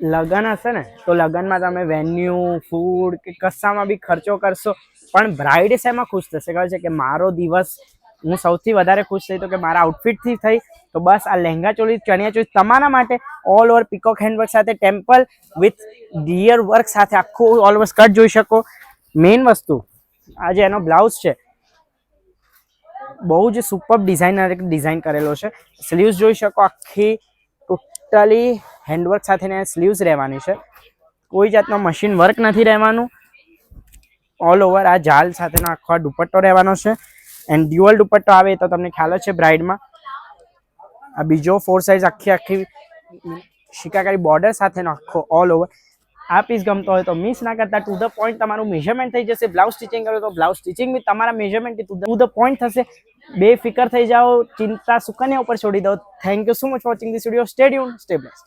લગન હશે ને તો લગનમાં તમે વેન્યુ ફૂડ કે કશામાં બી ખર્ચો કરશો પણ બ્રાઇડ શેમાં ખુશ થશે ખબર છે કે મારો દિવસ હું સૌથી વધારે ખુશ થઈ તો કે મારા આઉટફિટથી થઈ તો બસ આ લહેંગા ચોળી ચણિયા ચોળી તમારા માટે ઓલ ઓવર પીકોક હેન્ડવર્ક સાથે ટેમ્પલ વિથ ડિયર વર્ક સાથે આખું ઓલ ઓવર સ્કર્ટ જોઈ શકો. મેઇન વસ્તુ આ જે એનો બ્લાઉઝ છે બહુ જ સુપર ડિઝાઇન કરેલો છે. સ્લીવ્સ જોઈ શકો આખી ટોટલી હેન્ડવર્ક સાથેની સ્લીવ્સ રહેવાની છે. કોઈ જાતનો મશીન વર્ક નથી રહેવાનું. ઓલ ઓવર આ જાલ સાથેનો આખો દુપટ્ટો રહેવાનો છે એન્ડ ડ્યુઅલ દુપટ્ટો આવે તો તમને ખ્યાલ જ છે બ્રાઇડમાં. આ બીજો 4 સાઇઝ આખી શિકાકારી બોર્ડર સાથેનો આખો ઓલ ઓવર. આ પીસ ગમતો હોય તો મિસ ના કરતા ટુ ધ પોઈન્ટ તમારું મેઝરમેન્ટ થઈ જશે. બ્લાઉઝ સ્ટિચિંગ કરો તો બ્લાઉઝ સ્ટિચિંગ બી તમારા મેઝરમેન્ટ ટુ ધ પોઈન્ટ થશે. બેફિકર થઈ જાઓ, ચિંતા સુકન્યા ઉપર છોડી દો. Thank you so much for watching this video. Stay tuned, stay blessed.